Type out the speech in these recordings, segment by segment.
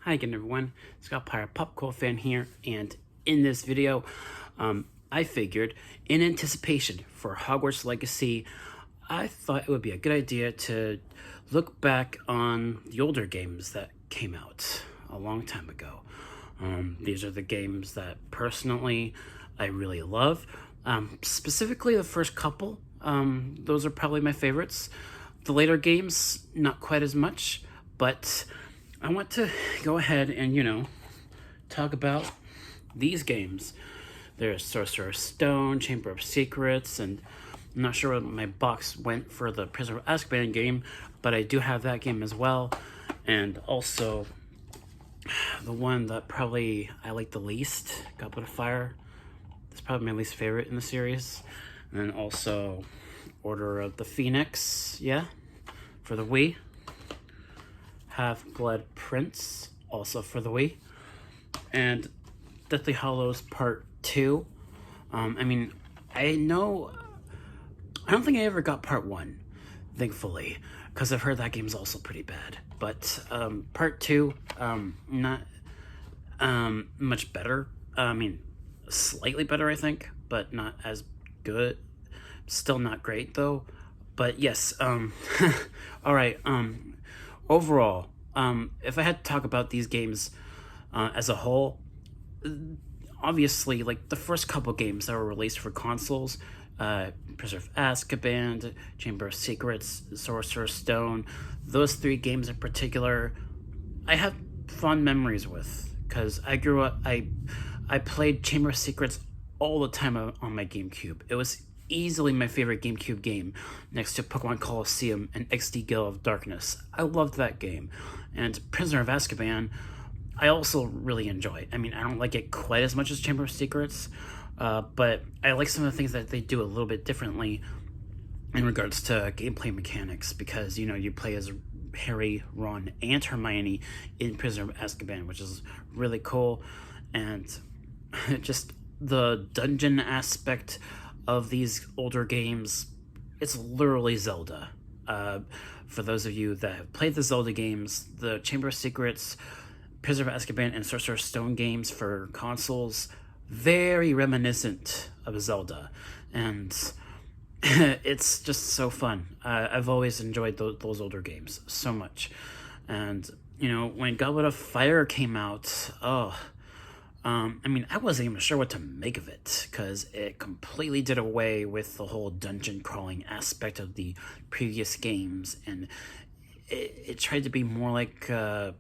Hi again everyone, Scott Pirate Popcorn fan here, and in this video, I figured, in anticipation for Hogwarts Legacy, I thought it would be a good idea to look back on the older games that came out a long time ago. These are the games that personally I really love. Specifically the first couple, those are probably my favorites. The later games, not quite as much, but I want to go ahead and, talk about these games. There's Sorcerer's Stone, Chamber of Secrets, and I'm not sure what my box went for the Prisoner of Azkaban game, but I do have that game as well. And also, the one that probably I like the least, Goblet of Fire. It's probably my least favorite in the series. And then also, Order of the Phoenix, yeah, for the Wii. Half-Blood Prince, also for the Wii, and Deathly Hallows Part 2. I don't think I ever got Part 1, thankfully, because I've heard that game's also pretty bad. But Part 2, not much better. Slightly better, I think, but not as good. Still not great, though. But yes, alright, overall, if I had to talk about these games as a whole, obviously, like the first couple games that were released for consoles, Prisoner of Azkaban, Chamber of Secrets, Sorcerer's Stone, those three games in particular, I have fond memories with, because I grew up, I played Chamber of Secrets all the time on my GameCube. It was easily my favorite GameCube game, next to Pokemon Colosseum and XD Gale of Darkness. I loved that game. And Prisoner of Azkaban, I also really enjoy. I don't like it quite as much as Chamber of Secrets, but I like some of the things that they do a little bit differently in regards to gameplay mechanics, because, you play as Harry, Ron, and Hermione in Prisoner of Azkaban, which is really cool. And just the dungeon aspect of these older games, it's literally Zelda. For those of you that have played the Zelda games, the Chamber of Secrets, Prisoner of Azkaban, and Sorcerer's Stone games for consoles, very reminiscent of Zelda, and it's just so fun. I've always enjoyed those older games so much, and when Goblet of Fire came out, I wasn't even sure what to make of it, because it completely did away with the whole dungeon crawling aspect of the previous games, and it tried to be more like a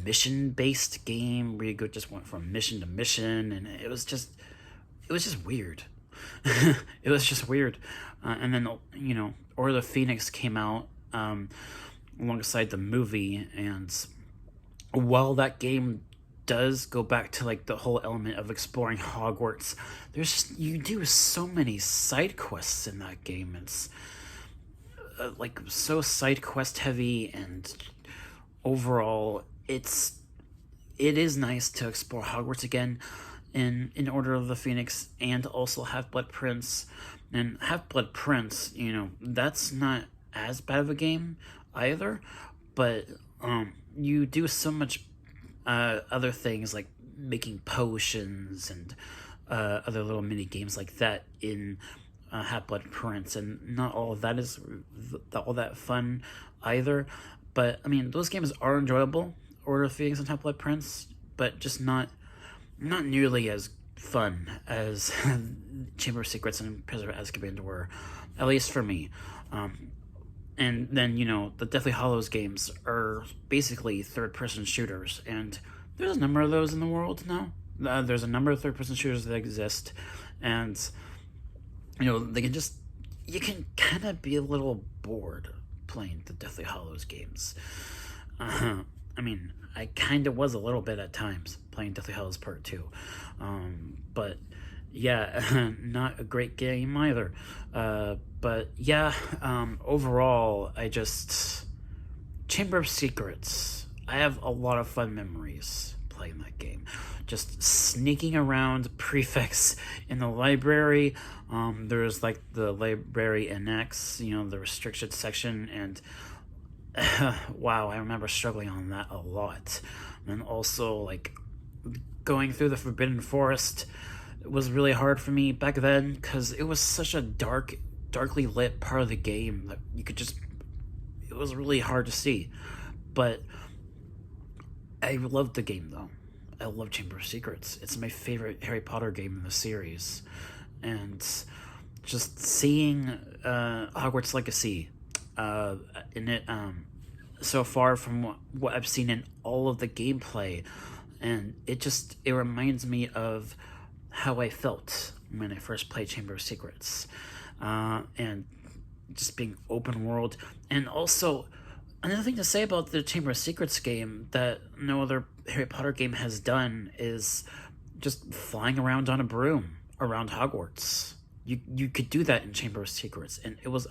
mission-based game where you just went from mission to mission, and it was just weird. It was just weird. And then, Order of the Phoenix came out alongside the movie, and while that game does go back to like the whole element of exploring Hogwarts, you do so many side quests in that game. It's like so side quest heavy, and overall it is nice to explore Hogwarts again in Order of the Phoenix, and also Half-Blood Prince. And Half-Blood Prince, that's not as bad of a game either, but you do so much other things like making potions and other little mini games like that in Half-Blood Prince, and not all of that is all that fun either. But those games are enjoyable, Order of Phoenix and Half-Blood Prince, but just not nearly as fun as Chamber of Secrets and Prisoner of Azkaban were, at least for me. And then, the Deathly Hallows games are basically third-person shooters, and there's a number of those in the world now. There's a number of third-person shooters that exist, and, you can kind of be a little bored playing the Deathly Hallows games. I kind of was a little bit at times playing Deathly Hallows Part 2, but yeah, not a great game either. But yeah, overall, Chamber of Secrets, I have a lot of fun memories playing that game. Just sneaking around prefects in the library. There's like the library annex, the restricted section, and Wow, I remember struggling on that a lot. And also, like, going through the Forbidden Forest was really hard for me back then because it was such a darkly lit part of the game that you could just, it was really hard to see. But I loved the game though. I love Chamber of Secrets. It's my favorite Harry Potter game in the series. And just seeing Hogwarts Legacy in it so far from what I've seen in all of the gameplay, and it reminds me of how I felt when I first played Chamber of Secrets, and just being open world. And also, another thing to say about the Chamber of Secrets game that no other Harry Potter game has done is just flying around on a broom around Hogwarts. You could do that in Chamber of Secrets, and it was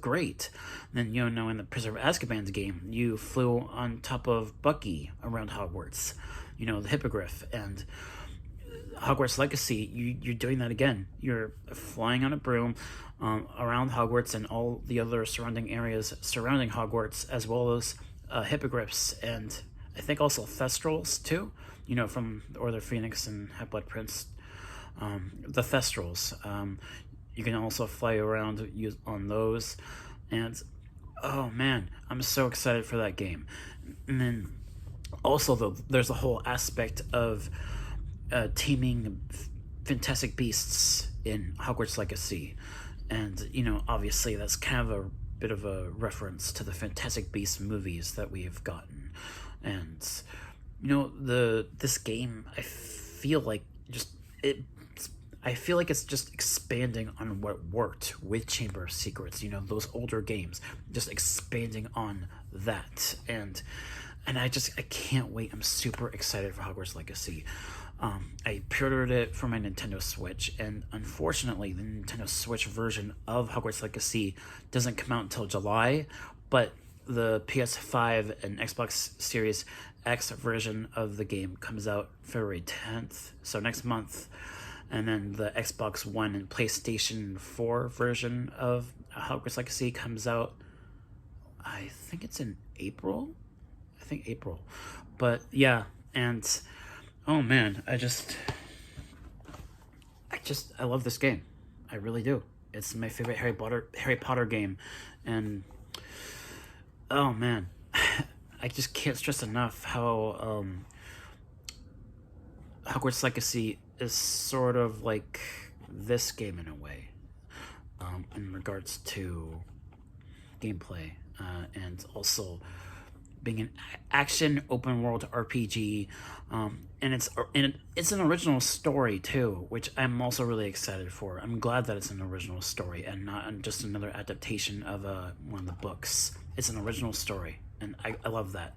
great. And then in the Prisoner of Azkaban's game, you flew on top of Bucky around Hogwarts, the Hippogriff, and Hogwarts Legacy. You're doing that again. You're flying on a broom around Hogwarts and all the other surrounding areas surrounding Hogwarts, as well as hippogriffs and I think also Thestrals too. From the Order of Phoenix and Half-Blood Prince. The Thestrals. You can also fly around on those, and oh man, I'm so excited for that game. And then also there's a whole aspect of taming fantastic beasts in Hogwarts Legacy, and obviously that's kind of a bit of a reference to the Fantastic Beasts movies that we've gotten, and this game I feel like it's just expanding on what worked with Chamber of Secrets, those older games, just expanding on that. And I can't wait. I'm super excited for Hogwarts Legacy. I pre-ordered it for my Nintendo Switch, and unfortunately, the Nintendo Switch version of Hogwarts Legacy doesn't come out until July, but the PS5 and Xbox Series X version of the game comes out February 10th, so next month. And then the Xbox One and PlayStation 4 version of Hogwarts Legacy comes out, I think it's in April? I think April. But yeah, and oh man, I love this game. I really do. It's my favorite Harry Potter game. And oh man, I just can't stress enough how Hogwarts Legacy is sort of like this game in a way, in regards to gameplay, and also being an action open world RPG, and it's an original story too, which I'm also really excited for. I'm glad that it's an original story and not just another adaptation of one of the books. It's an original story, and I love that.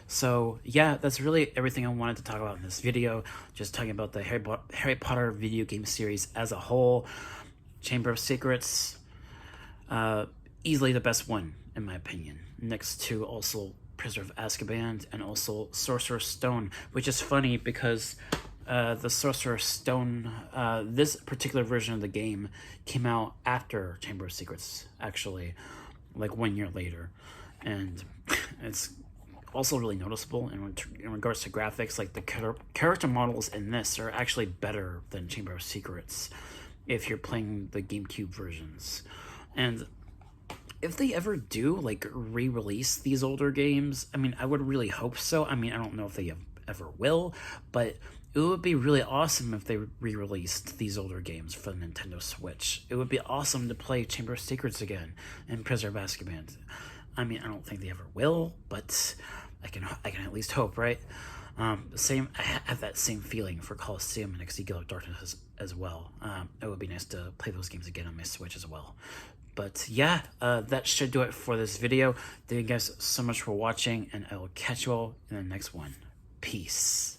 So yeah, that's really everything I wanted to talk about in this video. Just talking about the Harry Potter video game series as a whole. Chamber of Secrets, easily the best one in my opinion, next to also Prisoner of Azkaban and also Sorcerer's Stone, which is funny because the Sorcerer's Stone, this particular version of the game came out after Chamber of Secrets, actually, like 1 year later, and it's also really noticeable in regards to graphics. Like the character models in this are actually better than Chamber of Secrets if you're playing the GameCube versions. And if they ever do like re-release these older games, I mean, I would really hope so. I mean, I don't know if they ever will, but it would be really awesome if they re-released these older games for the Nintendo Switch. It would be awesome to play Chamber of Secrets again and Prisoner of Azkaban. I mean, I don't think they ever will, but I can at least hope, right? I have that same feeling for Colosseum and Exegil of Darkness as well. It would be nice to play those games again on my Switch as well. But yeah, that should do it for this video. Thank you guys so much for watching, and I will catch you all in the next one. Peace.